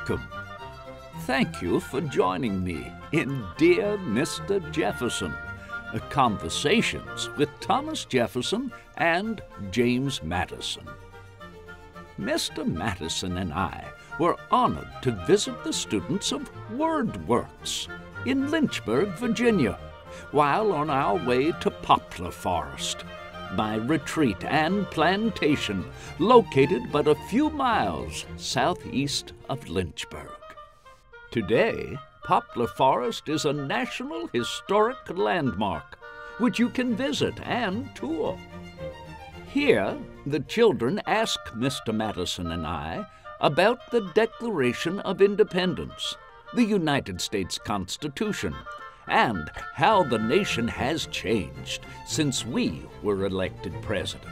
Welcome. Thank you for joining me in Dear Mr. Jefferson, Conversations with Thomas Jefferson and James Madison. Mr. Madison and I were honored to visit the students of WordWorks in Lynchburg, Virginia, while on our way to Poplar Forest, my retreat and plantation located but a few miles southeast of Lynchburg. Today, Poplar Forest is a National Historic Landmark which you can visit and tour. Here, the children ask Mr. Madison and I about the Declaration of Independence, the United States Constitution, and how the nation has changed since we were elected president.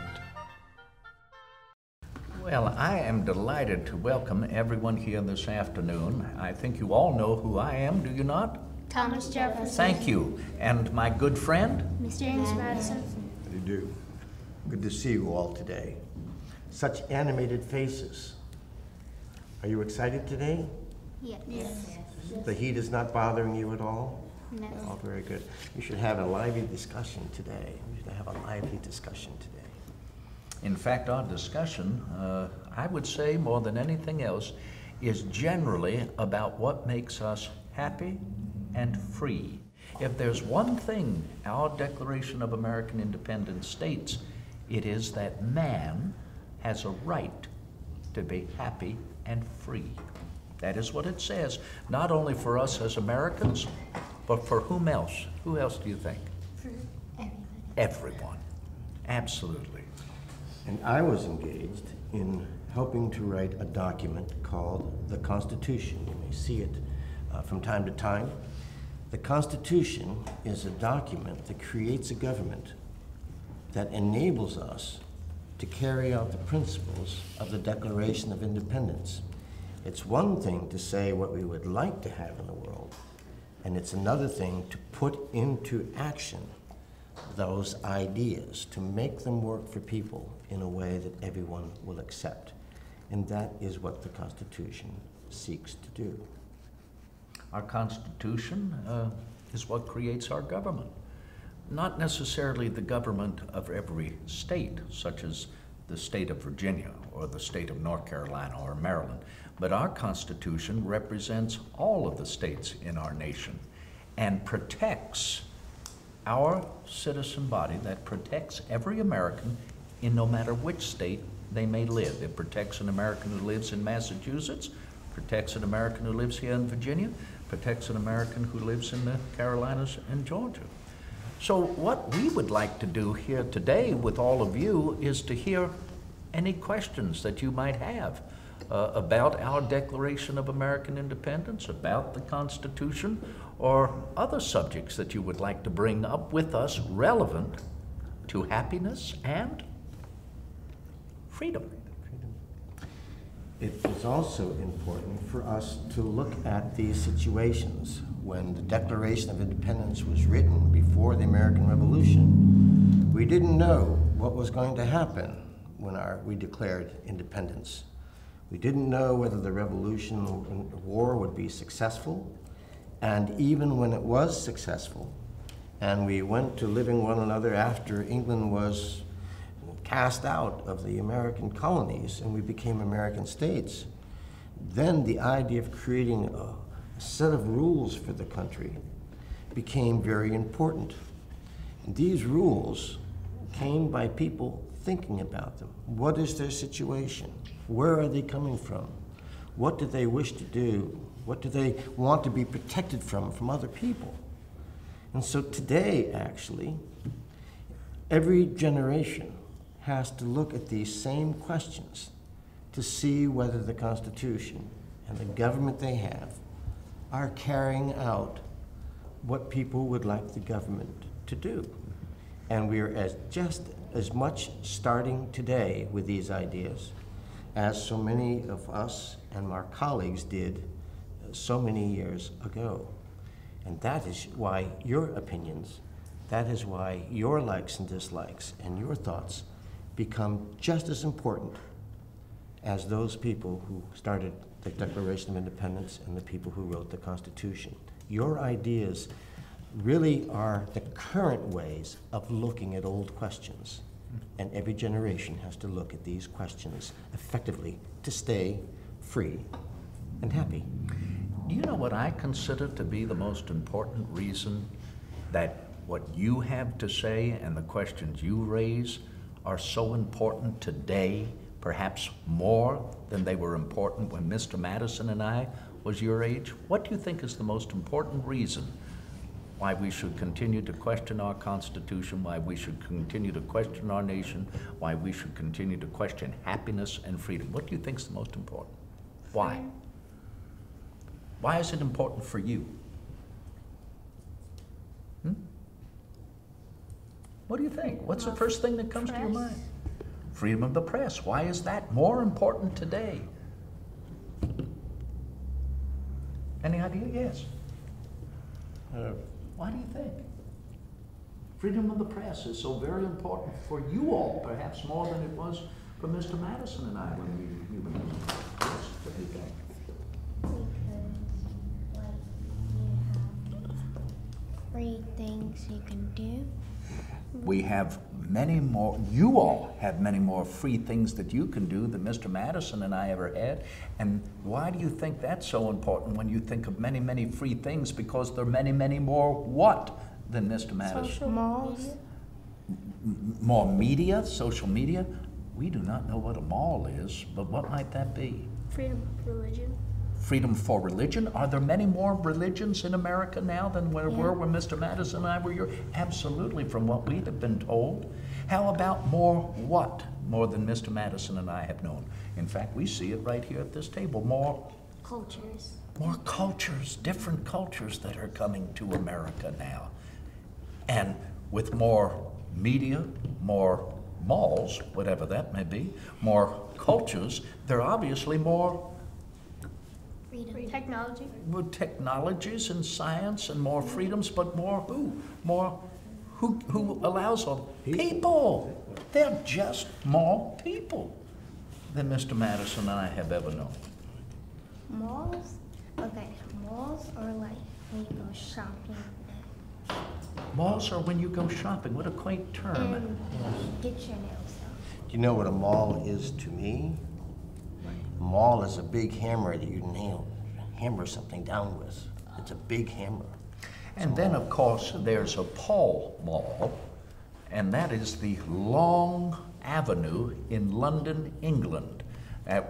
Well, I am delighted to welcome everyone here this afternoon. I think you all know who I am, do you not? Thomas Jefferson. Thank you. And my good friend? James Madison. How do you do? Good to see you all today. Such animated faces. Are you excited today? Yes. The heat is not bothering you at all? No. Oh, very good. We should have a lively discussion today. In fact, our discussion, I would say more than anything else, is generally about what makes us happy and free. If there's one thing our Declaration of American Independence states, it is that man has a right to be happy and free. That is what it says, not only for us as Americans, but for whom else? Who else do you think? For everybody. Everyone. Absolutely. And I was engaged in helping to write a document called the Constitution. You may see it from time to time. The Constitution is a document that creates a government that enables us to carry out the principles of the Declaration of Independence. It's one thing to say what we would like to have in the world, and it's another thing to put into action those ideas, to make them work for people in a way that everyone will accept. And that is what the Constitution seeks to do. Our Constitution is what creates our government. Not necessarily the government of every state, such as the state of Virginia or the state of North Carolina or Maryland, but our Constitution represents all of the states in our nation and protects our citizen body, that protects every American in no matter which state they may live. It protects an American who lives in Massachusetts, protects an American who lives here in Virginia, protects an American who lives in the Carolinas and Georgia. So what we would like to do here today with all of you is to hear any questions that you might have about our Declaration of American Independence, about the Constitution, or other subjects that you would like to bring up with us relevant to happiness and freedom. It is also important for us to look at these situations. When the Declaration of Independence was written before the American Revolution, we didn't know what was going to happen when we declared independence. We didn't know whether the revolution and war would be successful, and even when it was successful, and we went to living one another after England was cast out of the American colonies and we became American states, then the idea of creating a set of rules for the country became very important. And these rules came by people thinking about them. What is their situation? Where are they coming from? What do they wish to do? What do they want to be protected from other people? And so today, actually, every generation has to look at these same questions to see whether the Constitution and the government they have are carrying out what people would like the government to do. And we are just as much starting today with these ideas as so many of us and our colleagues did so many years ago. And that is why your opinions, that is why your likes and dislikes and your thoughts become just as important as those people who started the Declaration of Independence and the people who wrote the Constitution. Your ideas really are the current ways of looking at old questions. And every generation has to look at these questions effectively to stay free and happy. Do you know what I consider to be the most important reason that what you have to say and the questions you raise are so important today, perhaps more than they were important when Mr. Madison and I was your age? What do you think is the most important reason why we should continue to question our Constitution, why we should continue to question our nation, why we should continue to question happiness and freedom? What do you think is the most important? Why? Why is it important for you? What do you think? What's the first thing that comes to your mind? Freedom of the press. Why is that more important today? Any idea? Yes. Why do you think? Freedom of the press is so very important for you all, perhaps more than it was for Mr. Madison and I when we were young. Yes, what do you think? Because, like, you have free things you can do. We have many more, you all have many more free things that you can do than Mr. Madison and I ever had. And why do you think that's so important when you think of many, many free things? Because there are many, many more what than Mr. Madison? Social malls. More media, social media? We do not know what a mall is, but what might that be? Freedom of religion. Freedom for religion? Are there many more religions in America now than there were when Mr. Madison and I were here? Absolutely, from what we have been told. How about more what? More than Mr. Madison and I have known. In fact, we see it right here at this table. More Cultures. More cultures, different cultures that are coming to America now. And with more media, more malls, whatever that may be, more cultures, there are obviously more Freedom. Technology. technologies and science and more freedoms, but more who? More who allows all? People. They're just more people than Mr. Madison and I have ever known. Malls? Okay, malls are like when you go shopping. Malls are when you go shopping. What a quaint term. And get your nails done. Do you know what a maul is to me? A maul is a big hammer that you hammer something down with. It's a big hammer. And then, of course, there's a Pall Mall, and that is the long avenue in London, England, at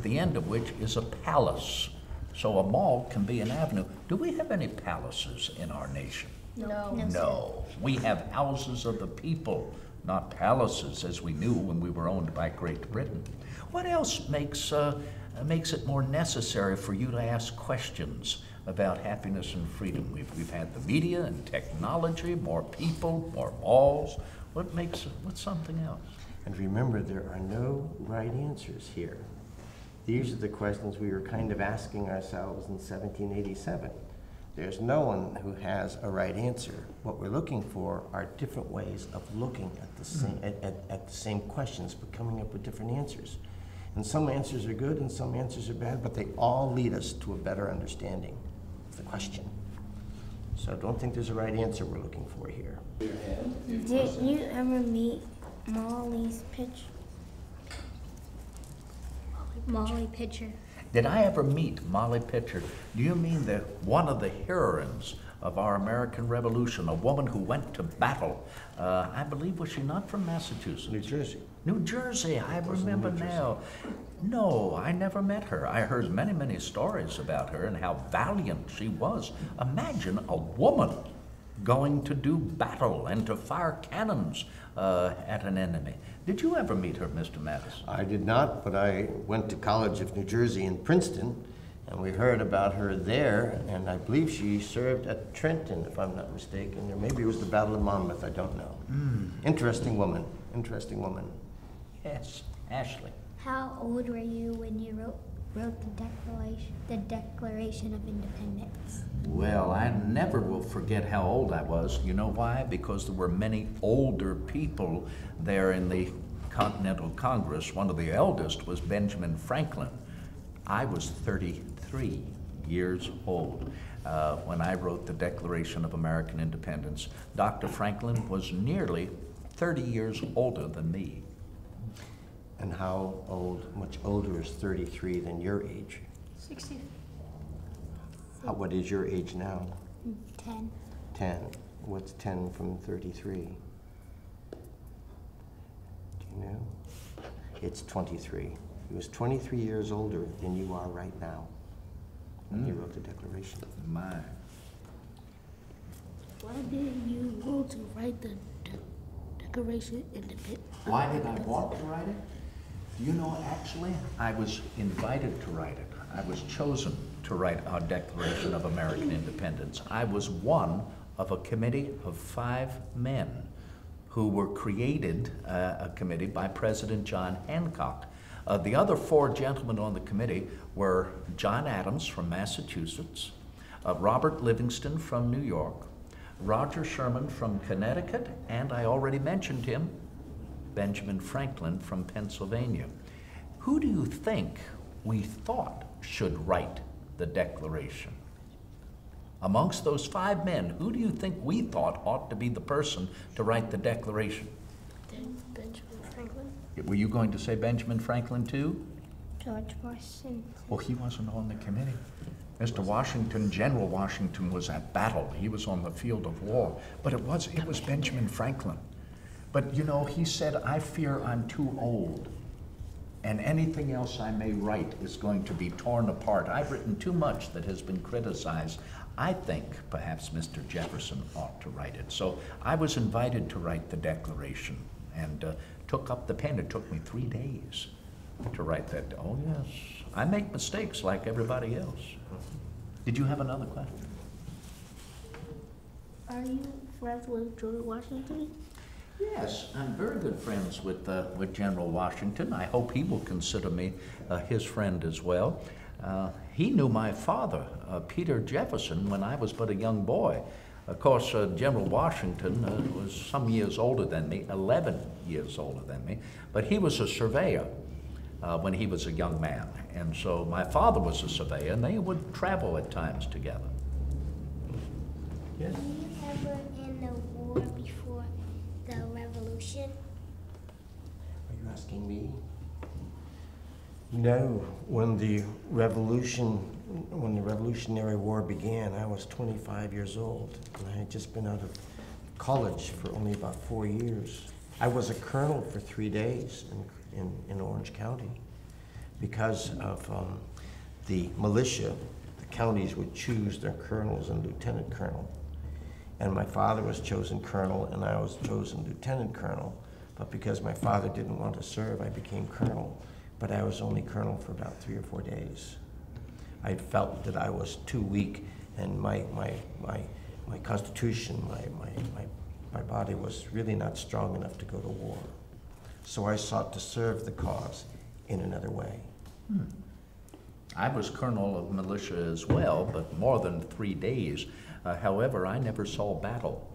the end of which is a palace. So a mall can be an avenue. Do we have any palaces in our nation? No. No. We have houses of the people, not palaces as we knew when we were owned by Great Britain. What else makes it more necessary for you to ask questions about happiness and freedom? We've had the media and technology, more people, more malls. What's something else? And remember, there are no right answers here. These are the questions we were kind of asking ourselves in 1787. There's no one who has a right answer. What we're looking for are different ways of looking at the same, at the same questions, but coming up with different answers. And some answers are good and some answers are bad, but they all lead us to a better understanding of the question. So don't think there's a right answer we're looking for here. Did you ever meet Molly Pitcher? Did I ever meet Molly Pitcher? Do you mean one of the heroines of our American Revolution, a woman who went to battle? I believe, was she not from Massachusetts? New Jersey. New Jersey, I remember now. No, I never met her. I heard many, many stories about her and how valiant she was. Imagine a woman going to do battle and to fire cannons at an enemy. Did you ever meet her, Mr. Madison? I did not, but I went to College of New Jersey in Princeton, and we heard about her there, and I believe she served at Trenton, if I'm not mistaken, or maybe it was the Battle of Monmouth, I don't know. Interesting woman, interesting woman. Yes, Ashley. How old were you when you wrote the Declaration of Independence? Well, I never will forget how old I was. You know why? Because there were many older people there in the Continental Congress. One of the eldest was Benjamin Franklin. I was 33 years old when I wrote the Declaration of American Independence. Dr. Franklin was nearly 30 years older than me. And how old, much older is 33 than your age? 60. What is your age now? 10. 10. What's 10 from 33? Do you know? It's 23. He was 23 years older than you are right now when he wrote the Declaration. My. Why did you want to write the Declaration of Independence? Why did I want to write it? Do you know, actually, I was invited to write it. I was chosen to write our Declaration of American Independence. I was one of a committee of 5 men who were created, a committee by President John Hancock. The other 4 gentlemen on the committee were John Adams from Massachusetts, Robert Livingston from New York, Roger Sherman from Connecticut, and I already mentioned him, Benjamin Franklin from Pennsylvania. Who do you think we thought should write the Declaration? Amongst those 5 men, who do you think we thought ought to be the person to write the Declaration? Benjamin Franklin. Were you going to say Benjamin Franklin too? George Washington. Well, he wasn't on the committee. Mr. Washington, General Washington, was at battle. He was on the field of war. But it was Benjamin Franklin. But you know, he said, I fear I'm too old, and anything else I may write is going to be torn apart. I've written too much that has been criticized. I think perhaps Mr. Jefferson ought to write it. So I was invited to write the Declaration and took up the pen. It took me 3 days to write that. Oh yes, I make mistakes like everybody else. Did you have another question? Are you friends with George Washington? Yes, I'm very good friends with General Washington. I hope he will consider me his friend as well. He knew my father, Peter Jefferson, when I was but a young boy. Of course, General Washington was some years older than me, 11 years older than me, but he was a surveyor when he was a young man. And so my father was a surveyor, and they would travel at times together. Yes? Were you ever in the war before the Revolution? Are you asking me? No. When the Revolutionary War began, I was 25 years old, and I had just been out of college for only about 4 years. I was a colonel for 3 days in Orange County. Because of the militia, the counties would choose their colonels and lieutenant colonel. And my father was chosen colonel, and I was chosen lieutenant colonel. But because my father didn't want to serve, I became colonel. But I was only colonel for about 3 or 4 days. I felt that I was too weak, and my constitution, my body was really not strong enough to go to war. So I sought to serve the cause in another way. I was colonel of militia as well, but more than 3 days. However, I never saw battle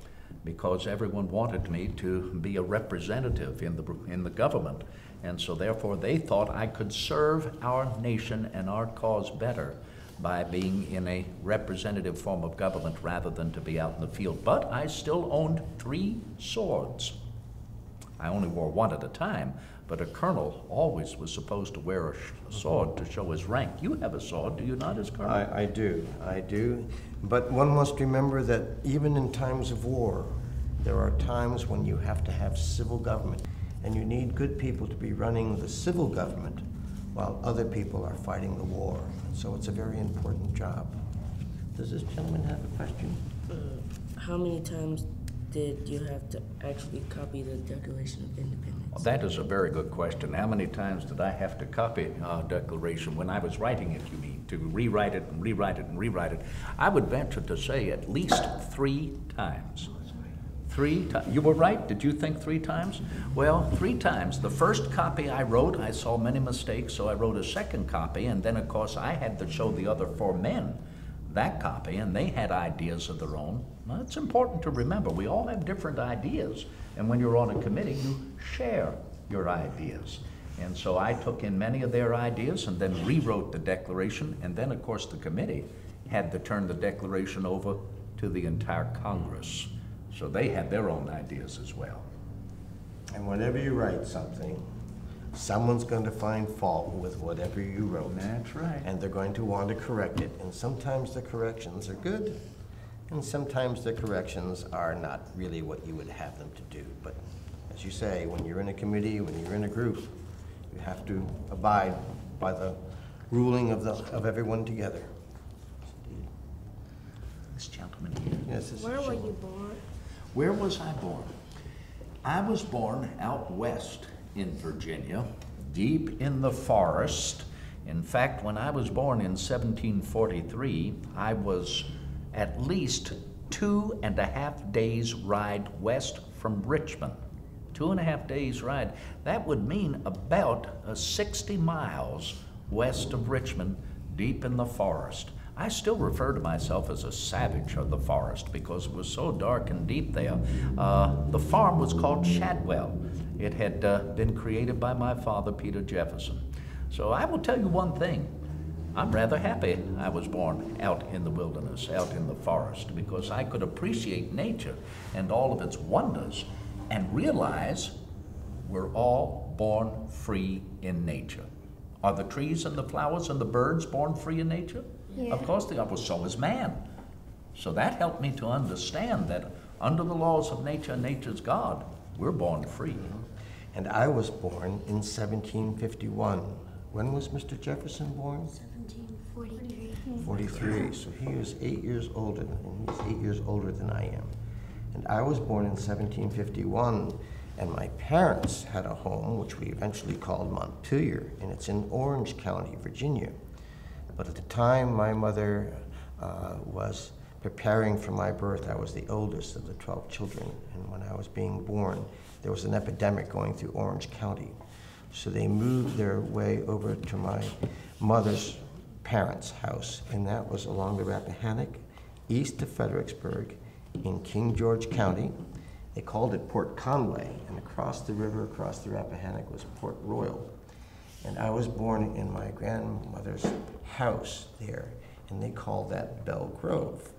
because everyone wanted me to be a representative in the government. And so therefore they thought I could serve our nation and our cause better by being in a representative form of government rather than to be out in the field. But I still owned 3 swords. I only wore one at a time, but a colonel always was supposed to wear a sword to show his rank. You have a sword, do you not, as colonel? I do. But one must remember that even in times of war, there are times when you have to have civil government, and you need good people to be running the civil government while other people are fighting the war. So it's a very important job. Does this gentleman have a question? How many times did you have to actually copy the Declaration of Independence? Well, that is a very good question. How many times did I have to copy our Declaration when I was writing it, you mean, to rewrite it and rewrite it and rewrite it? I would venture to say at least 3 times. 3 times. You were right. Did you think 3 times? Well, 3 times. The first copy I wrote, I saw many mistakes, so I wrote a second copy, and then, of course, I had to show the other 4 men that copy, and they had ideas of their own. Now, it's important to remember, we all have different ideas, and when you're on a committee, you share your ideas. And so I took in many of their ideas and then rewrote the Declaration, and then of course the committee had to turn the Declaration over to the entire Congress. So they had their own ideas as well. And whenever you write something, someone's going to find fault with whatever you wrote. That's right. And they're going to want to correct it. And sometimes the corrections are good, and sometimes the corrections are not really what you would have them to do. But as you say, when you're in a committee, when you're in a group, you have to abide by the ruling of everyone together. This gentleman here. Yes, this is Where were Sean. you born? Where was I born? I was born out west in Virginia, deep in the forest. In fact, when I was born in 1743, I was at least 2.5 days ride west from Richmond. 2.5 days ride. That would mean about 60 miles west of Richmond, deep in the forest. I still refer to myself as a savage of the forest because it was so dark and deep there. The farm was called Shadwell. It had been created by my father, Peter Jefferson. So I will tell you one thing. I'm rather happy I was born out in the wilderness, out in the forest, because I could appreciate nature and all of its wonders and realize we're all born free in nature. Are the trees and the flowers and the birds born free in nature? Yeah. Of course they are, but so is man. So that helped me to understand that under the laws of nature and nature's God, we're born free. And I was born in 1751. When was Mr. Jefferson born? 1743. 43. So he was 8 years older, and he's 8 years older than I am. And I was born in 1751, and my parents had a home, which we eventually called Montpelier, and it's in Orange County, Virginia. But at the time my mother was preparing for my birth, I was the oldest of the 12 children, and when I was being born, there was an epidemic going through Orange County. So they moved their way over to my mother's parents' house, and that was along the Rappahannock, east of Fredericksburg, in King George County. They called it Port Conway, and across the river, across the Rappahannock, was Port Royal. And I was born in my grandmother's house there, and they called that Belle Grove.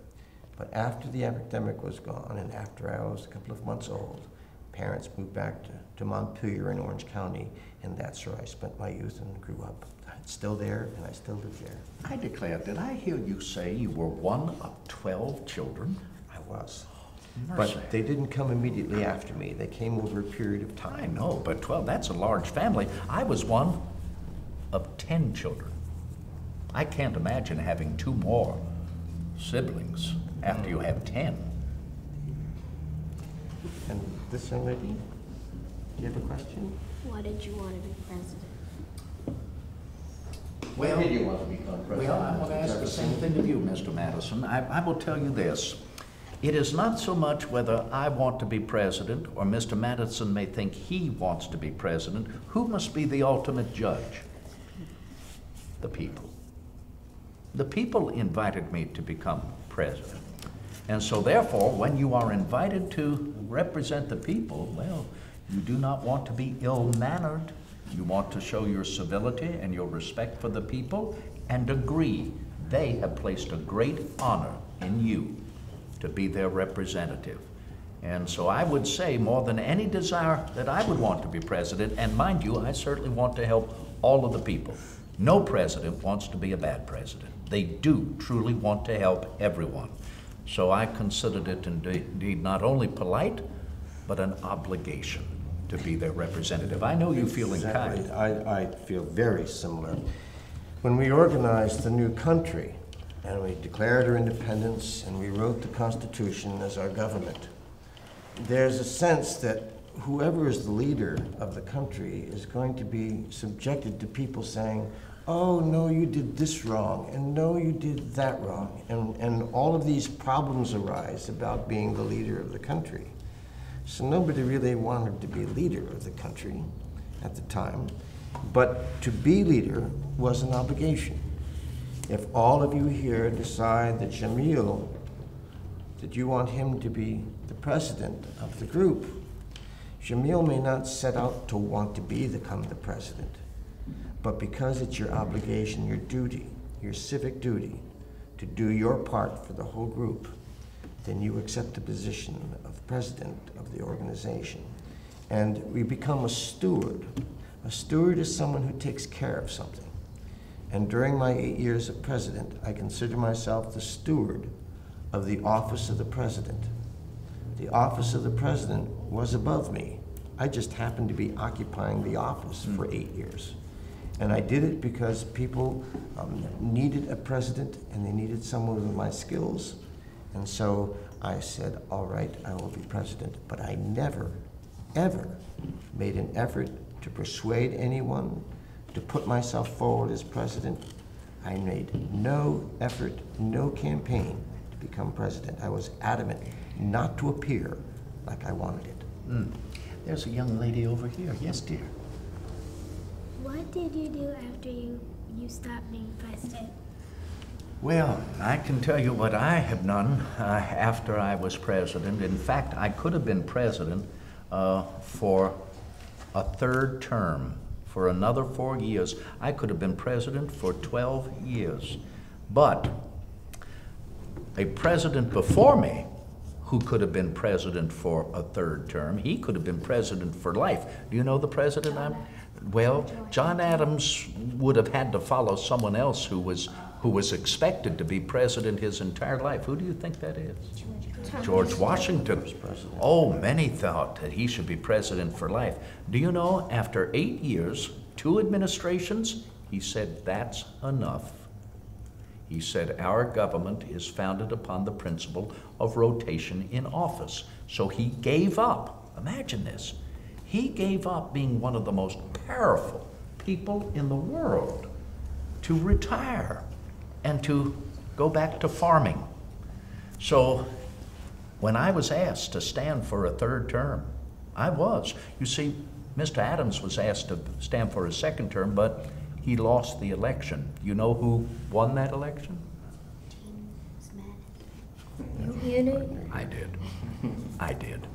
But after the epidemic was gone, and after I was a couple of months old, parents moved back to Montpelier in Orange County, and that's where I spent my youth and grew up. It's still there, and I still live there. I declare, did I hear you say you were one of 12 children? I was. Mercy. But they didn't come immediately after me. They came over a period of I time. know, but 12, that's a large family. I was one of 10 children. I can't imagine having 2 more siblings after you have 10. And this young lady, do you have a question? Why did you want to be president? Well, Why did you want to become president? Well, I want to ask the same thing of you, Mr. Madison. I will tell you this. It is not so much whether I want to be president or Mr. Madison may think he wants to be president. Who must be the ultimate judge? The people. The people invited me to become president. And so therefore, when you are invited to represent the people, well, you do not want to be ill-mannered. You want to show your civility and your respect for the people and agree they have placed a great honor in you to be their representative. And so I would say more than any desire that I would want to be president, and mind you, I certainly want to help all of the people. No president wants to be a bad president. They do truly want to help everyone. So I considered it indeed not only polite, but an obligation to be their representative. I know you feel in kind. I feel very similar. When we organized the new country, and we declared our independence, and we wrote the Constitution as our government, there's a sense that whoever is the leader of the country is going to be subjected to people saying, oh, no, you did this wrong, and no, you did that wrong. And all of these problems arise about being the leader of the country. So nobody really wanted to be leader of the country at the time, but to be leader was an obligation. If all of you here decide that Jamil, that you want him to be the president of the group, Jamil may not set out to want to become the president, but because it's your obligation, your duty, your civic duty, to do your part for the whole group, then you accept the position of president of the organization. And we become a steward. A steward is someone who takes care of something. And during my 8 years as president, I consider myself the steward of the office of the president. The office of the president was above me. I just happened to be occupying the office for 8 years. And I did it because people needed a president and they needed someone with my skills. And so I said, all right, I will be president. But I never, ever made an effort to persuade anyone to put myself forward as president. I made no effort, no campaign to become president. I was adamant not to appear like I wanted it. There's a young lady over here. Yes, dear. What did you do after you stopped being president? Well, I can tell you what I have done after I was president. In fact, I could have been president for a third term. For another 4 years. I could have been president for 12 years. But a president before me, who could have been president for a third term, he could have been president for life. Do you know the president I'm? Well, John Adams would have had to follow someone else who was expected to be president his entire life. Who do you think that is? George Washington. Oh, many thought that he should be president for life. Do you know, after 8 years, 2 administrations, he said, that's enough. He said, our government is founded upon the principle of rotation in office. So he gave up. Imagine this. He gave up being one of the most powerful people in the world to retire and to go back to farming. So when I was asked to stand for a third term, I was. You see, Mr. Adams was asked to stand for a second term, but he lost the election. You know who won that election? James Madison. You did? I did. I did.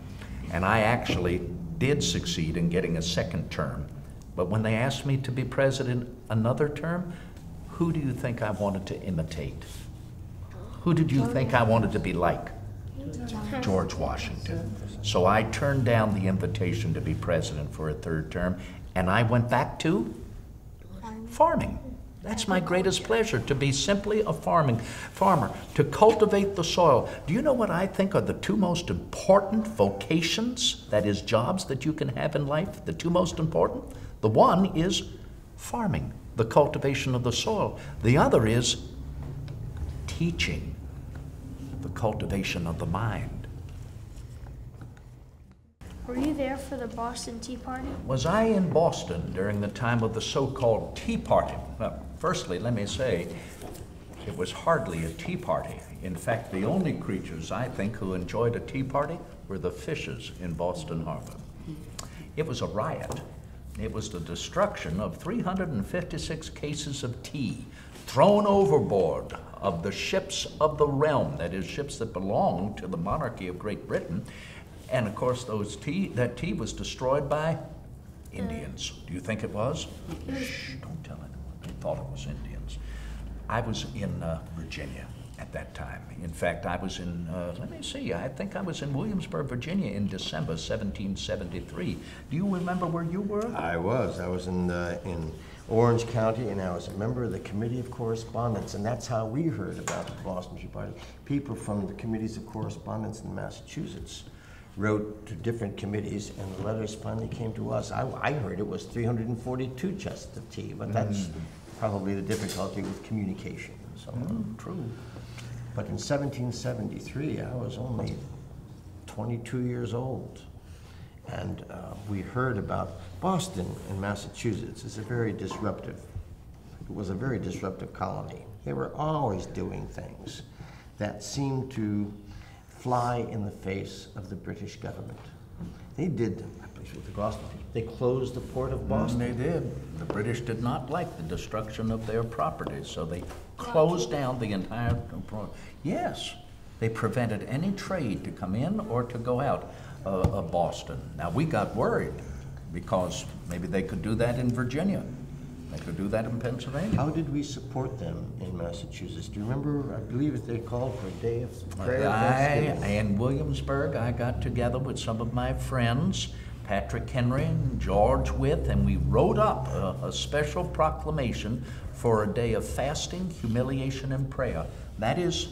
And I actually did succeed in getting a second term. But when they asked me to be president another term, who do you think I wanted to imitate? Who did you think I wanted to be like? George Washington. So I turned down the invitation to be president for a third term, and I went back to farming. That's my greatest pleasure, to be simply a farmer, to cultivate the soil. Do you know what I think are the 2 most important vocations, that is, jobs that you can have in life? The 2 most important? The one is farming, the cultivation of the soil. The other is teaching, the cultivation of the mind. Were you there for the Boston Tea Party? Was I in Boston during the time of the so-called Tea Party? Well, firstly, let me say, it was hardly a tea party. In fact, the only creatures, I think, who enjoyed a tea party were the fishes in Boston Harbor. It was a riot. It was the destruction of 356 cases of tea thrown overboard of the ships of the realm, that is, ships that belonged to the monarchy of Great Britain. And of course, that tea was destroyed by Indians. Do you think it was? Shh, don't tell anyone. They thought it was Indians. I was in Virginia at that time. In fact, I was in, let me see, I think I was in Williamsburg, Virginia in December 1773. Do you remember where you were? I was in Orange County, and I was a member of the Committee of Correspondence, and that's how we heard about the Boston Tea Party. People from the Committees of Correspondence in Massachusetts wrote to different committees, and the letters finally came to us. I heard it was 342 chests of tea, but that's probably the difficulty with communication. So True. But in 1773, I was only 22 years old, and we heard about Boston in Massachusetts. It was a very disruptive colony. They were always doing things that seemed to fly in the face of the British government. They did, they closed the port of Boston. They did. The British did not like the destruction of their property, so they closed down the entire. Yes, they prevented any trade to come in or to go out. of Boston. Now, we got worried because maybe they could do that in Virginia. They could do that in Pennsylvania. How did we support them in Massachusetts? Do you remember? I believe they called for a day of prayer. In Williamsburg, I got together with some of my friends, Patrick Henry and George Wythe, and we wrote up a special proclamation for a day of fasting, humiliation, and prayer. That is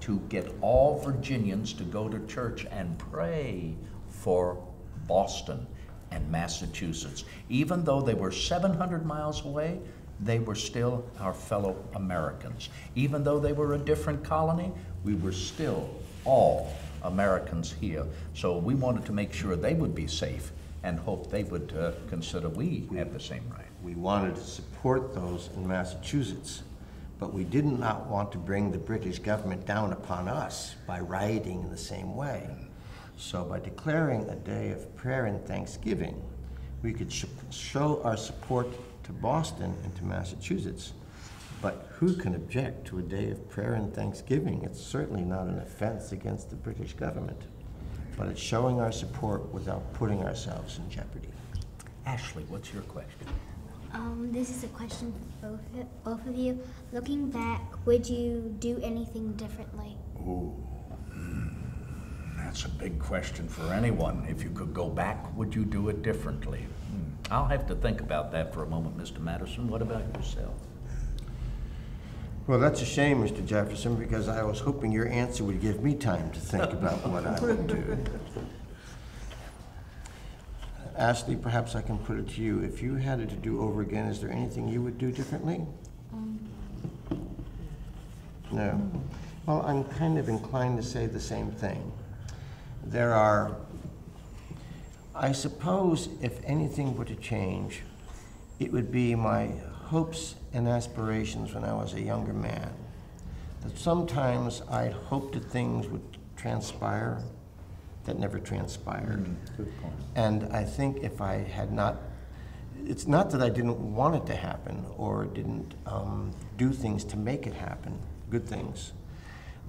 to get all Virginians to go to church and pray for Boston and Massachusetts. Even though they were 700 miles away, they were still our fellow Americans. Even though they were a different colony, we were still all Americans here. So we wanted to make sure they would be safe and hope they would consider we had the same right. We wanted to support those in Massachusetts, but we did not want to bring the British government down upon us by rioting in the same way. So by declaring a day of prayer and thanksgiving, we could show our support to Boston and to Massachusetts. But who can object to a day of prayer and thanksgiving? It's certainly not an offense against the British government, but it's showing our support without putting ourselves in jeopardy. Ashley, what's your question? This is a question for both of you. Looking back, would you do anything differently? Ooh. That's a big question for anyone. If you could go back, would you do it differently? I'll have to think about that for a moment, Mr. Madison. What about yourself? Well, that's a shame, Mr. Jefferson, because I was hoping your answer would give me time to think about what I would do. Ashley, perhaps I can put it to you. If you had it to do over again, is there anything you would do differently? No. Well, I'm kind of inclined to say the same thing. There are, I suppose, if anything were to change, it would be my hopes and aspirations when I was a younger man. That sometimes I'd hoped that things would transpire that never transpired. Good point. And I think if I had not, it's not that I didn't want it to happen or didn't do things to make it happen, good things,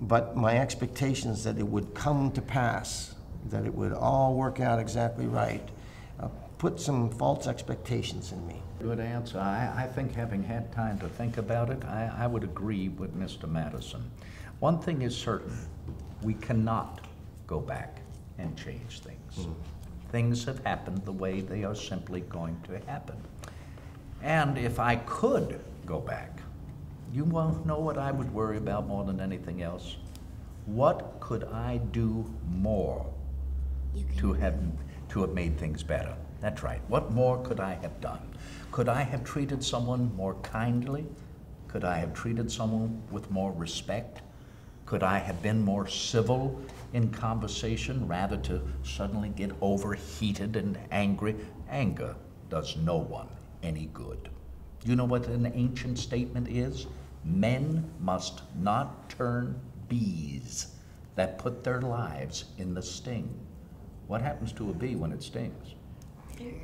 but my expectations that it would come to pass, that it would all work out exactly right, put some false expectations in me. Good answer. I think having had time to think about it, I would agree with Mr. Madison. One thing is certain, we cannot go back and change things. Things have happened the way they are simply going to happen. And if I could go back, you won't know what I would worry about more than anything else. What could I do more to have made things better? That's right. What more could I have done? Could I have treated someone more kindly? Could I have treated someone with more respect? Could I have been more civil in conversation rather to suddenly get overheated and angry? Anger does no one any good. You know what an ancient statement is? Men must not turn bees that put their lives in the sting. What happens to a bee when it stings?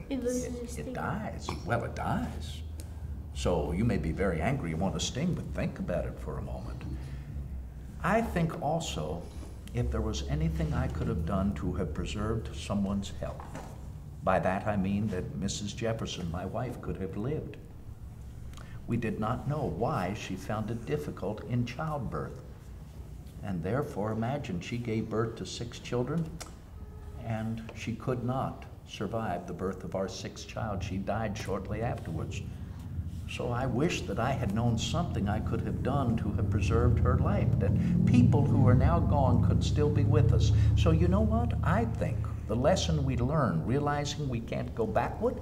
It loses its sting. It dies. Well, it dies. So you may be very angry, you want to sting, but think about it for a moment. I think also, if there was anything I could have done to have preserved someone's health, by that I mean that Mrs. Jefferson, my wife, could have lived. We did not know why she found it difficult in childbirth. And therefore, imagine she gave birth to 6 children, and she could not survive the birth of our 6th child. She died shortly afterwards. So I wish that I had known something I could have done to have preserved her life, that people who are now gone could still be with us. So you know what? I think the lesson we learn, realizing we can't go backward,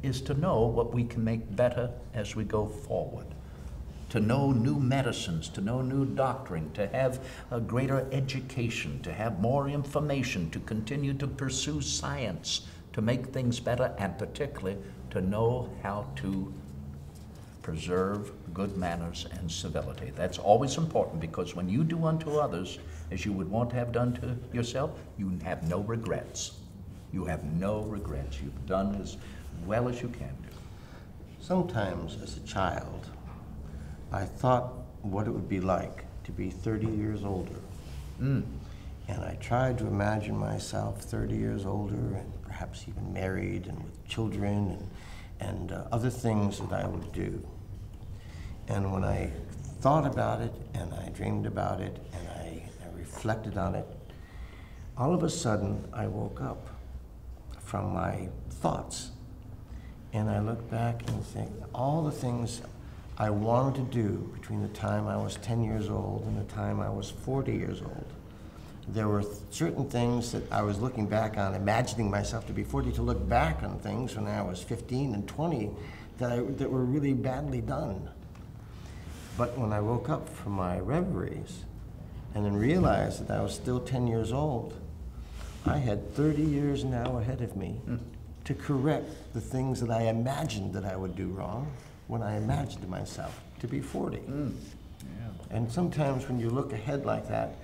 is to know what we can make better as we go forward. To know new medicines, to know new doctrine, to have a greater education, to have more information, to continue to pursue science, to make things better, and particularly to know how to preserve good manners and civility. That's always important, because when you do unto others as you would want to have done to yourself, you have no regrets. You have no regrets. You've done as well as you can do. Sometimes as a child, I thought what it would be like to be 30 years older. And I tried to imagine myself 30 years older and perhaps even married and with children and other things that I would do. And when I thought about it and I dreamed about it and I reflected on it, all of a sudden I woke up from my thoughts and I looked back and think all the things I wanted to do between the time I was 10 years old and the time I was 40 years old. There were certain things that I was looking back on, imagining myself to be 40, to look back on things when I was 15 and 20 that were really badly done. But when I woke up from my reveries and then realized that I was still 10 years old, I had 30 years now ahead of me to correct the things that I imagined that I would do wrong when I imagined myself to be 40. Yeah. And sometimes when you look ahead like that,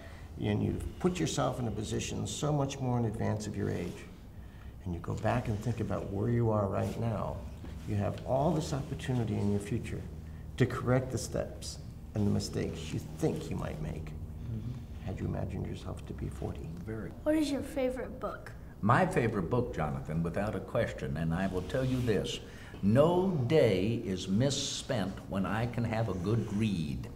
and you put yourself in a position so much more in advance of your age, and you go back and think about where you are right now, you have all this opportunity in your future to correct the steps and the mistakes you think you might make had you imagined yourself to be 40. Very. What is your favorite book? My favorite book, Jonathan, without a question, and I will tell you this, no day is misspent when I can have a good read.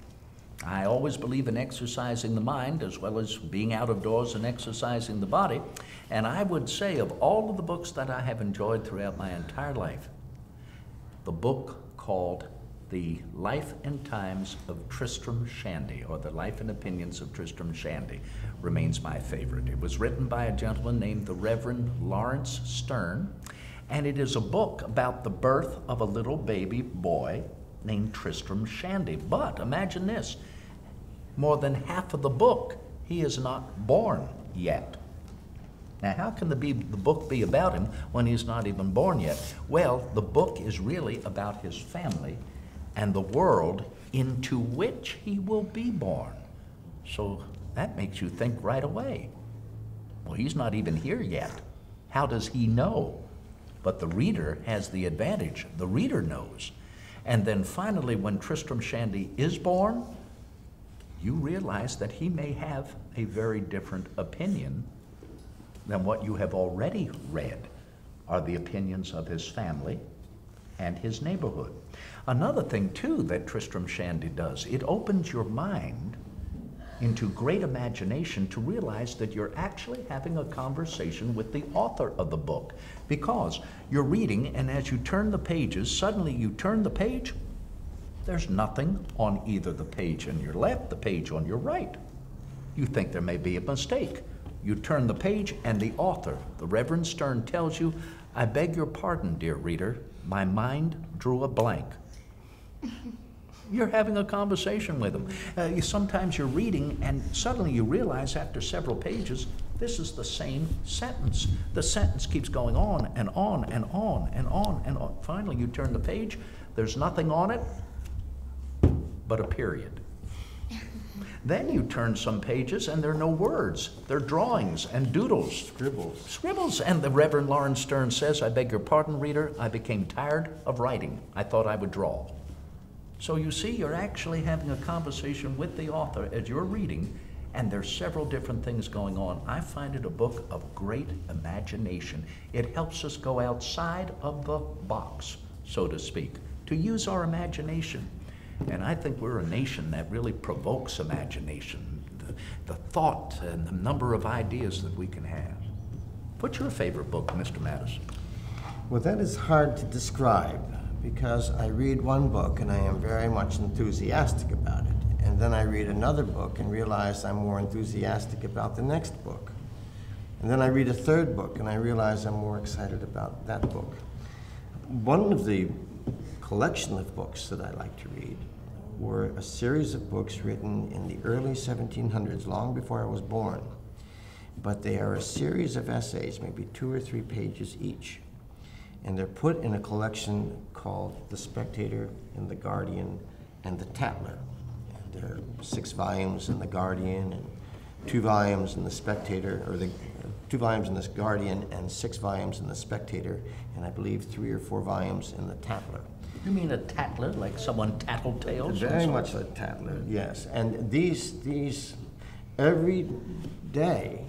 I always believe in exercising the mind as well as being out of doors and exercising the body. And I would say of all of the books that I have enjoyed throughout my entire life, the book called The Life and Times of Tristram Shandy, or The Life and Opinions of Tristram Shandy, remains my favorite. It was written by a gentleman named the Reverend Lawrence Sterne, and it is a book about the birth of a little baby boy named Tristram Shandy. But imagine this, more than half of the book, he is not born yet. Now, how can the book be about him when he's not even born yet? Well, the book is really about his family and the world into which he will be born. So that makes you think right away, well, he's not even here yet. How does he know? But the reader has the advantage. The reader knows. And then finally, when Tristram Shandy is born, you realize that he may have a very different opinion than what you have already read are the opinions of his family and his neighborhood. Another thing, too, that Tristram Shandy does, it opens your mind into great imagination to realize that you're actually having a conversation with the author of the book, because you're reading, and as you turn the pages, suddenly you turn the page, there's nothing on either the page on your left, the page on your right. You think there may be a mistake. You turn the page, and the author, the Reverend Sterne, tells you, I beg your pardon, dear reader, my mind drew a blank. You're having a conversation with him. Sometimes you're reading and suddenly you realize after several pages, this is the same sentence. The sentence keeps going on and on and on and on and on. Finally, you turn the page, there's nothing on it but a period. Then you turn some pages and there are no words. They're drawings and doodles. Scribbles. And the Reverend Lawrence Sterne says, I beg your pardon, reader, I became tired of writing. I thought I would draw. So you see, you're actually having a conversation with the author as you're reading, and there's several different things going on. I find it a book of great imagination. It helps us go outside of the box, so to speak, to use our imagination. And I think we're a nation that really provokes imagination, the thought and the number of ideas that we can have. What's your favorite book, Mr. Madison? Well, that is hard to describe, because I read one book and I am very much enthusiastic about it. And then I read another book and realize I'm more enthusiastic about the next book. And then I read a third book and I realize I'm more excited about that book. One of the collection of books that I like to read were a series of books written in the early 1700s, long before I was born. But they are a series of essays, maybe 2 or 3 pages each. And they're put in a collection called The Spectator and The Guardian and The Tatler. And there are 6 volumes in The Guardian and 2 volumes in The Spectator, or 2 volumes in The Guardian and 6 volumes in The Spectator, and I believe 3 or 4 volumes in The Tatler. You mean a tattler, like someone tattletails? Very much a tattler, yes. And these Every day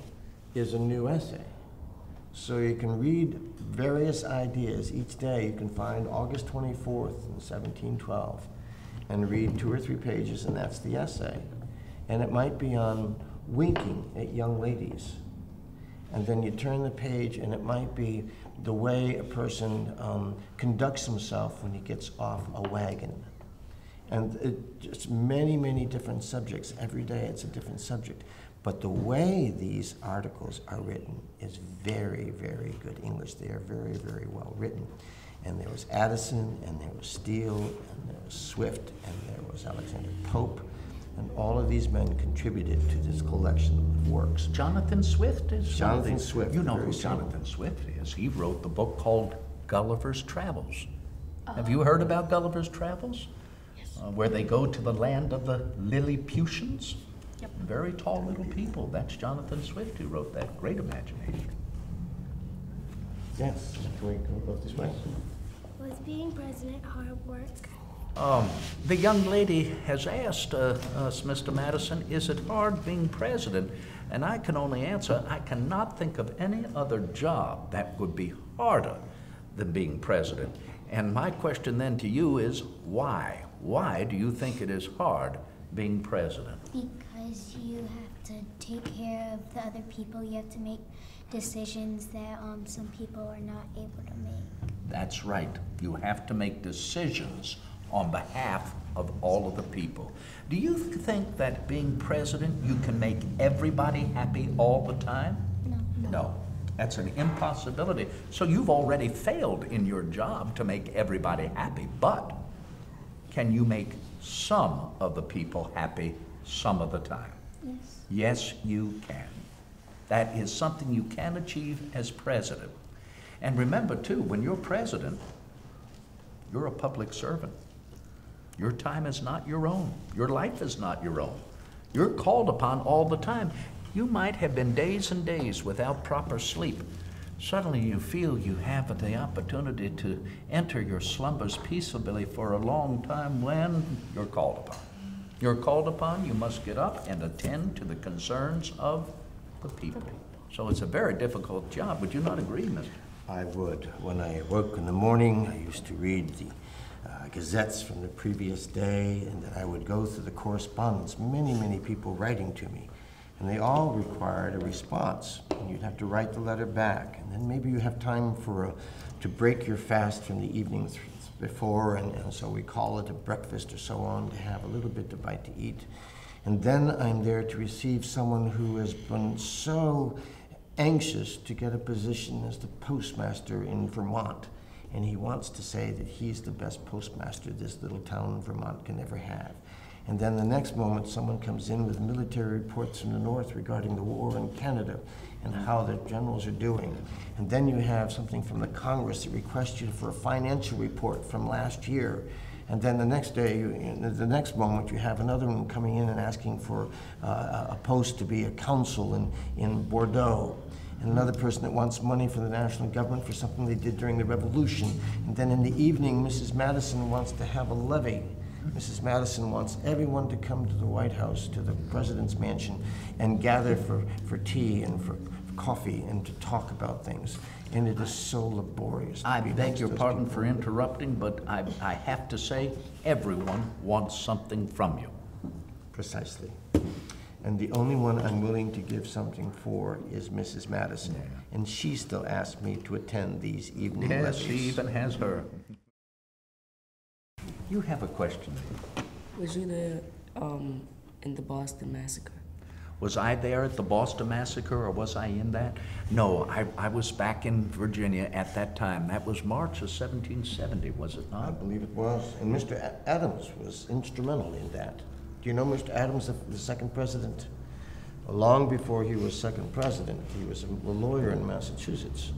is a new essay. So you can read various ideas. Each day you can find August 24th in 1712 and read 2 or 3 pages, and that's the essay. And it might be on winking at young ladies. And then you turn the page and it might be the way a person conducts himself when he gets off a wagon. And just many, many different subjects. Every day it's a different subject. But the way these articles are written is very, very good English. They are very, very well written. And there was Addison, and there was Steele, and there was Swift, and there was Alexander Pope. And all of these men contributed to this collection of works. Jonathan Swift is Jonathan Swift. You know who Jonathan Swift is. He wrote the book called Gulliver's Travels. Have you heard about Gulliver's Travels? Yes. Where they go to the land of the Lilliputians? Yep. Very tall little people. That's Jonathan Swift who wrote that. Great imagination. Yes. Can we go this way? Was being president hard work? The young lady has asked us, Mr. Madison, is it hard being president? And I can only answer, I cannot think of any other job that would be harder than being president. And my question then to you is, why? Why do you think it is hard being president? Because you have to take care of the other people. You have to make decisions that some people are not able to make. That's right. You have to make decisions on behalf of all of the people. Do you think that being president, you can make everybody happy all the time? No. No, that's an impossibility. So you've already failed in your job to make everybody happy, but can you make some of the people happy some of the time? Yes. Yes, you can. That is something you can achieve as president. And remember too, when you're president, you're a public servant. Your time is not your own. Your life is not your own. You're called upon all the time. You might have been days and days without proper sleep. Suddenly you feel you have the opportunity to enter your slumbers peaceably for a long time when you're called upon. You're called upon, you must get up and attend to the concerns of the people. So it's a very difficult job. Would you not agree, Mr.? I would. When I woke in the morning, I used to read the gazettes from the previous day, and then I would go through the correspondence, many people writing to me, and they all required a response, and you'd have to write the letter back, and then maybe you have time to break your fast from the evening before, and so we call it a breakfast or so on, to have a little bit of bite to eat. And then I'm there to receive someone who has been so anxious to get a position as the postmaster in Vermont. And he wants to say that he's the best postmaster this little town in Vermont can ever have. And then the next moment, someone comes in with military reports from the north regarding the war in Canada and how the generals are doing. And then you have something from the Congress that requests you for a financial report from last year. And then the next day, the next moment, you have another one coming in and asking for a post to be a consul in Bordeaux. And another person that wants money from the national government for something they did during the Revolution. And then in the evening, Mrs. Madison wants to have a levee. Mrs. Madison wants everyone to come to the White House, to the president's mansion, and gather for tea and for coffee and to talk about things. And it is so laborious. I beg your pardon for interrupting, but I have to say, everyone wants something from you. Precisely. And the only one I'm willing to give something for is Mrs. Madison. Yeah. And she still asks me to attend these evening levees. Yes, she even has her. You have a question. Was you there in the Boston Massacre? Was I there at the Boston Massacre, or was I in that? No, I was back in Virginia at that time. That was March of 1770, was it not? I believe it was. And Mr. Adams was instrumental in that. Do you know Mr. Adams, the second president? Long before he was second president, he was a lawyer in Massachusetts.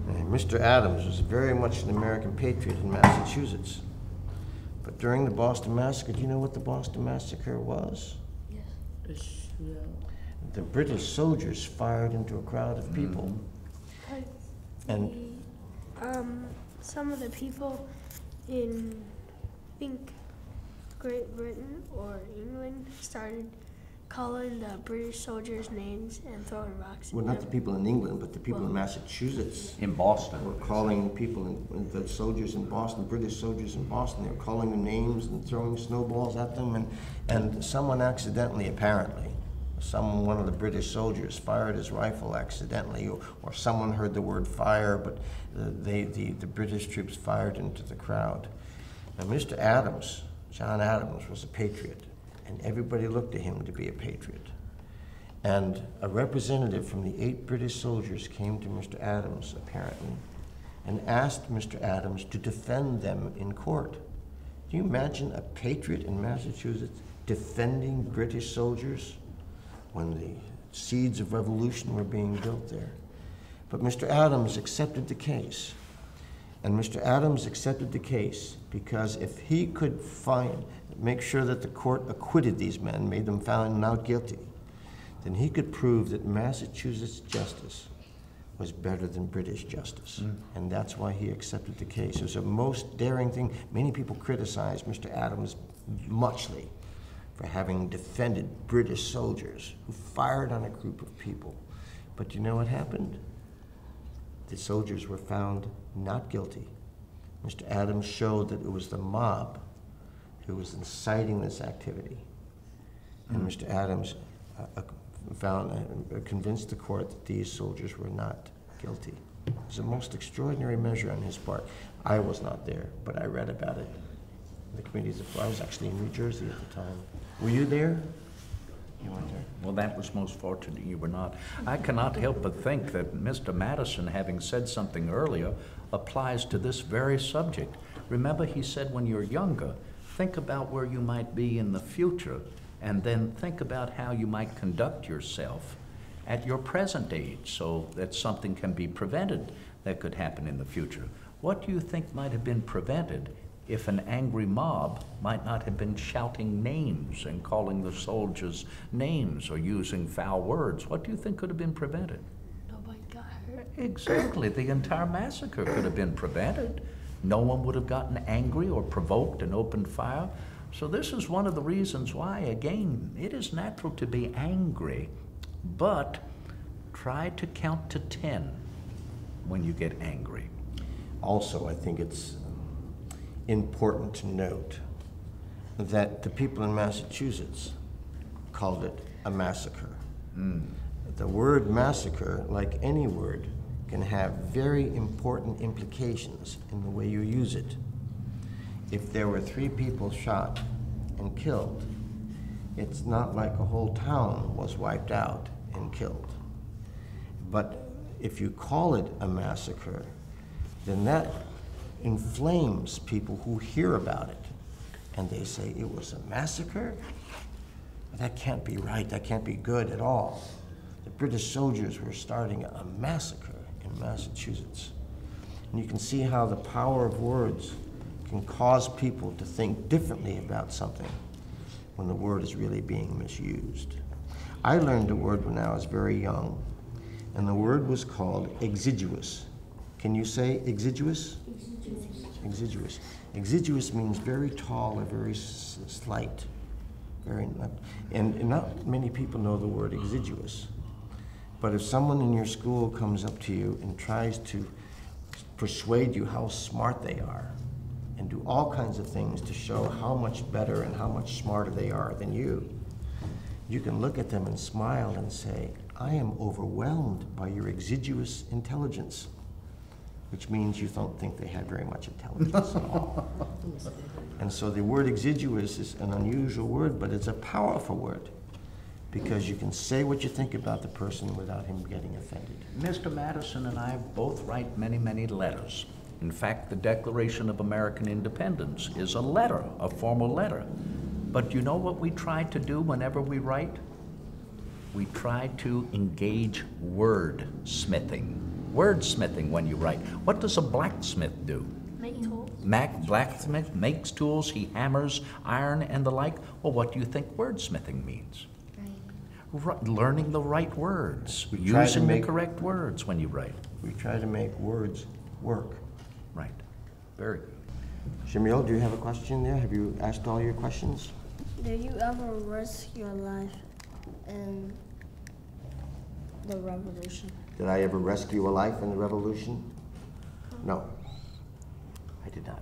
And Mr. Adams was very much an American patriot in Massachusetts. But during the Boston Massacre, do you know what the Boston Massacre was? Yes. Yeah. The British soldiers fired into a crowd of people. And some of the people in, I think, Great Britain or England started calling the British soldiers names and throwing rocks. Well, not the people in England, but the people in Massachusetts. In Boston. Were calling people, the soldiers in Boston, British soldiers in Boston, they were calling them names and throwing snowballs at them, and someone accidentally, apparently, one of the British soldiers fired his rifle accidentally, or someone heard the word fire, but the British troops fired into the crowd. Now, Mr. Adams, John Adams, was a patriot, and everybody looked to him to be a patriot. And a representative from the 8 British soldiers came to Mr. Adams, apparently, and asked Mr. Adams to defend them in court. Do you imagine a patriot in Massachusetts defending British soldiers when the seeds of revolution were being built there? But Mr. Adams accepted the case. And Mr. Adams accepted the case because if he could make sure that the court acquitted these men, made them found not guilty, then he could prove that Massachusetts justice was better than British justice. And that's why he accepted the case. It was a most daring thing. Many people criticized Mr. Adams muchly for having defended British soldiers who fired on a group of people. But you know what happened? The soldiers were found not guilty. Mr. Adams showed that it was the mob who was inciting this activity. And Mr. Adams convinced the court that these soldiers were not guilty. It was a most extraordinary measure on his part. I was not there, but I read about it. The committees I was actually in New Jersey at the time. Were you there? You weren't there? Well, that was most fortunate you were not. I cannot help but think that Mr. Madison, having said something earlier, applies to this very subject. Remember, he said when you're younger, think about where you might be in the future, and then think about how you might conduct yourself at your present age so that something can be prevented that could happen in the future. What do you think might have been prevented if an angry mob might not have been shouting names and calling the soldiers names or using foul words? What do you think could have been prevented? Nobody got hurt. Exactly. The entire massacre could have been prevented. No one would have gotten angry or provoked and opened fire. So this is one of the reasons why, again, it is natural to be angry, but try to count to 10 when you get angry. Also, I think it's important to note that the people in Massachusetts called it a massacre. The word massacre, like any word, can have very important implications in the way you use it. If there were 3 people shot and killed, it's not like a whole town was wiped out and killed. But if you call it a massacre, then that inflames people who hear about it. And they say, it was a massacre? That can't be right, that can't be good at all. The British soldiers were starting a massacre in Massachusetts. And you can see how the power of words can cause people to think differently about something when the word is really being misused. I learned a word when I was very young, and the word was called exiguous. Can you say exiguous? Exiguous. Exiguous means very tall or very slight. And not many people know the word exiguous. But if someone in your school comes up to you and tries to persuade you how smart they are, and do all kinds of things to show how much better and how much smarter they are than you can look at them and smile and say, I am overwhelmed by your exiguous intelligence, which means you don't think they have very much intelligence at all. And so the word exiguous is an unusual word, but it's a powerful word, because you can say what you think about the person without him getting offended. Mr. Madison and I both write many, many letters. In fact, the Declaration of American Independence is a letter, a formal letter. But you know what we try to do whenever we write? We try to engage wordsmithing. Wordsmithing when you write. What does a blacksmith do? Make tools. Blacksmith makes tools, he hammers iron and the like. Well, what do you think wordsmithing means? Learning the right words, using the correct words when you write. We try to make words work. Right. Very good. Shamil, do you have a question there? Have you asked all your questions? Do you ever risk your life In the Revolution. Did I ever rescue a life in the Revolution? No, I did not.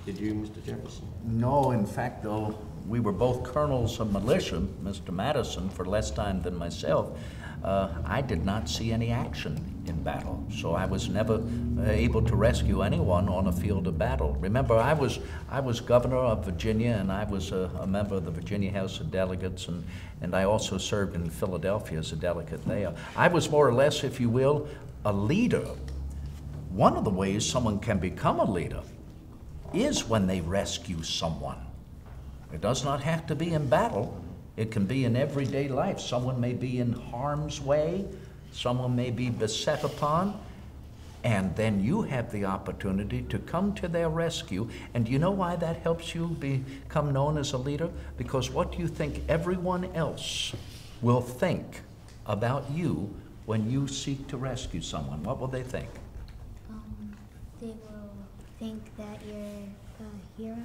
Did you, Mr. Jefferson? No, in fact, though, we were both colonels of militia, Mr. Madison, for less time than myself. I did not see any action in battle, so I was never able to rescue anyone on a field of battle. Remember, I was governor of Virginia, and I was a member of the Virginia House of Delegates, and I also served in Philadelphia as a delegate there. I was more or less, if you will, a leader. One of the ways someone can become a leader is when they rescue someone. It does not have to be in battle. It can be in everyday life. Someone may be in harm's way, someone may be beset upon, and then you have the opportunity to come to their rescue. And do you know why that helps you become known as a leader? Because what do you think everyone else will think about you when you seek to rescue someone? What will they think? They will think that you're a hero.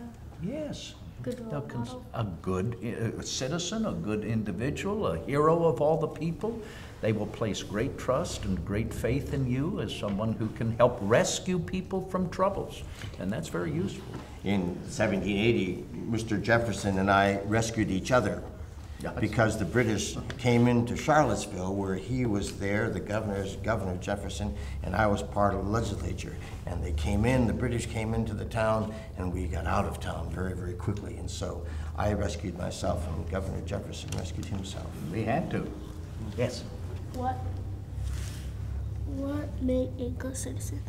Yes. Good role model. A good citizen, a good individual, a hero of all the people. They will place great trust and great faith in you as someone who can help rescue people from troubles. And that's very useful. In 1780, Mr. Jefferson and I rescued each other because the British came into Charlottesville, where he was there, Governor Jefferson, and I was part of the legislature. And they came in, the British came into the town, and we got out of town very, very quickly. And so I rescued myself, and Governor Jefferson rescued himself. We had to. Yes. What made a good citizen?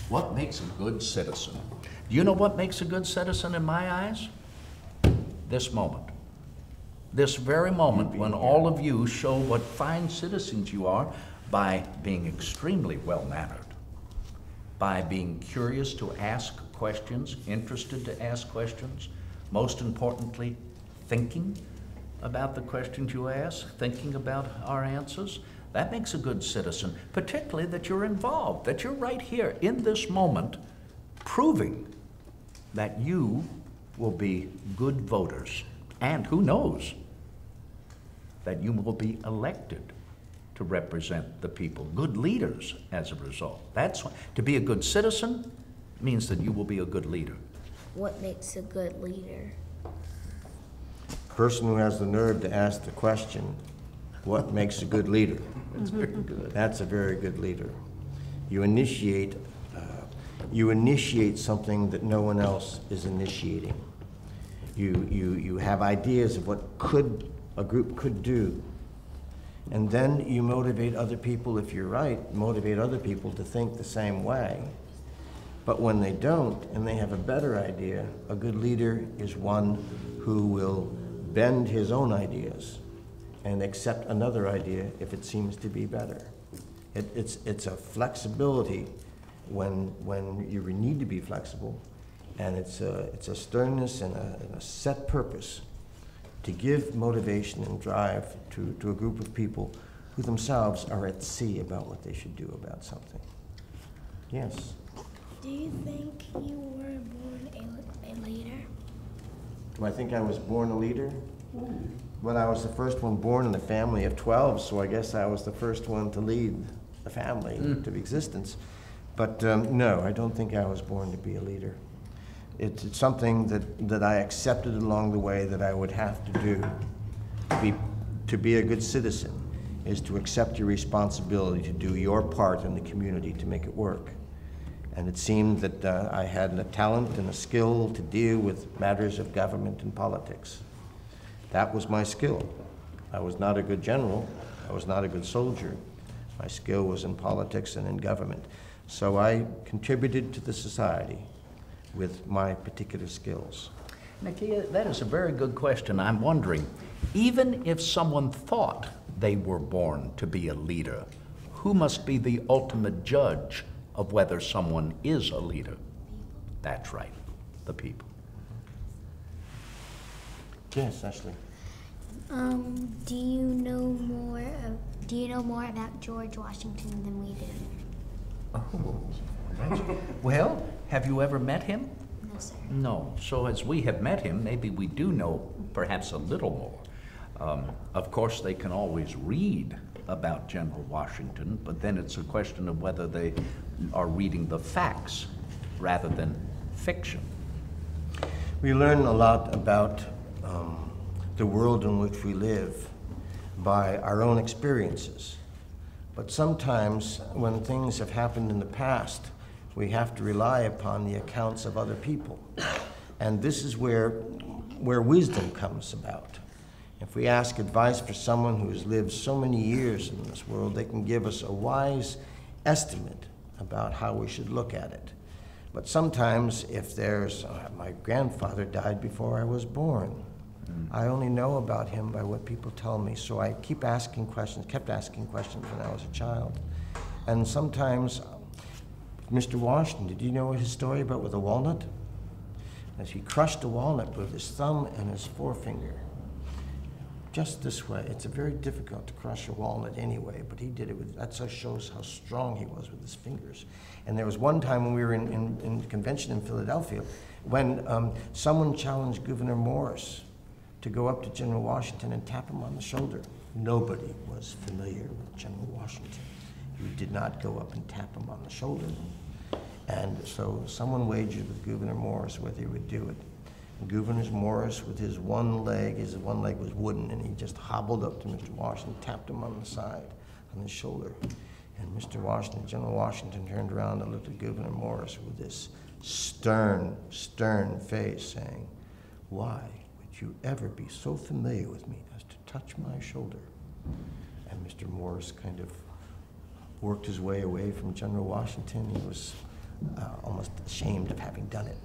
What makes a good citizen? Do you know what makes a good citizen in my eyes? This moment. This very moment when all of you show what fine citizens you are by being extremely well-mannered, by being curious to ask questions, interested to ask questions, most importantly, thinking about the questions you ask, thinking about our answers. That makes a good citizen, particularly that you're involved, that you're right here in this moment, proving that you will be good voters. And who knows, that you will be elected to represent the people, good leaders as a result. To be a good citizen means that you will be a good leader. What makes a good leader? Person who has the nerve to ask the question, what makes a good leader? That's very good. That's a very good leader. You initiate something that no one else is initiating. You have ideas of what a group could do. And then you motivate other people, if you're right, motivate other people to think the same way. But when they don't, and they have a better idea, a good leader is one who will bend his own ideas and accept another idea if it seems to be better. It's a flexibility when you need to be flexible, and it's a sternness and a set purpose to give motivation and drive to a group of people who themselves are at sea about what they should do about something. Yes? Do you think you were born a leader? Do I think I was born a leader? Well, I was the first one born in a family of 12, so I guess I was the first one to lead the family to existence. But no, I don't think I was born to be a leader. It's something that I accepted along the way that I would have to do. To be a good citizen is to accept your responsibility to do your part in the community to make it work. And it seemed that I had a talent and a skill to deal with matters of government and politics. That was my skill. I was not a good general. I was not a good soldier. My skill was in politics and in government. So I contributed to the society with my particular skills. Nakia, that is a very good question. I'm wondering, even if someone thought they were born to be a leader, who must be the ultimate judge of whether someone is a leader? That's right, the people. Yes, Ashley. Do you know more about George Washington than we do? Oh, well, have you ever met him? No, sir. No. So as we have met him, maybe we do know perhaps a little more. Of course, they can always read about General Washington, but then it's a question of whether they are reading the facts rather than fiction. We learn a lot about the world in which we live by our own experiences. But sometimes when things have happened in the past, we have to rely upon the accounts of other people. And this is where wisdom comes about. If we ask advice for someone who has lived so many years in this world, they can give us a wise estimate about how we should look at it. But sometimes if there's, my grandfather died before I was born. I only know about him by what people tell me, so I kept asking questions when I was a child. And sometimes, Mr. Washington, did you know his story about with a walnut? As he crushed a walnut with his thumb and his forefinger. Just this way. It's very difficult to crush a walnut anyway, but he did it with, that so shows how strong he was with his fingers. And there was one time when we were in convention in Philadelphia when someone challenged Gouverneur Morris to go up to General Washington and tap him on the shoulder. Nobody was familiar with General Washington. You did not go up and tap him on the shoulder. And so someone wagered with Gouverneur Morris whether he would do it. And Gouverneur Morris, with his one leg was wooden, and he just hobbled up to Mr. Washington, tapped him on the side, on the shoulder. And Mr. Washington, General Washington, turned around and looked at Gouverneur Morris with this stern, stern face, saying, "Why would you ever be so familiar with me as to touch my shoulder?" And Mr. Morris kind of worked his way away from General Washington. He was almost ashamed of having done it.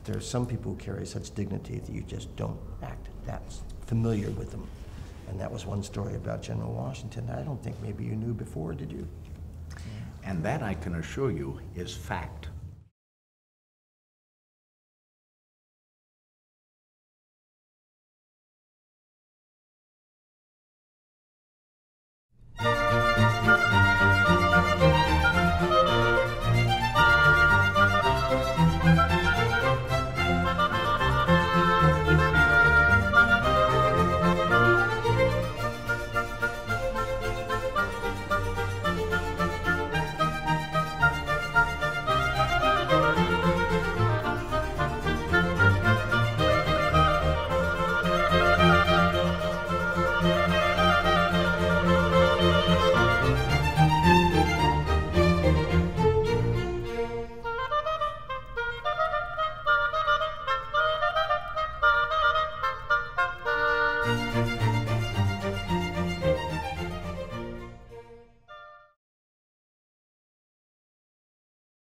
There are some people who carry such dignity that you just don't act that familiar with them. And that was one story about General Washington. I don't think maybe you knew before, did you? And that, I can assure you, is fact.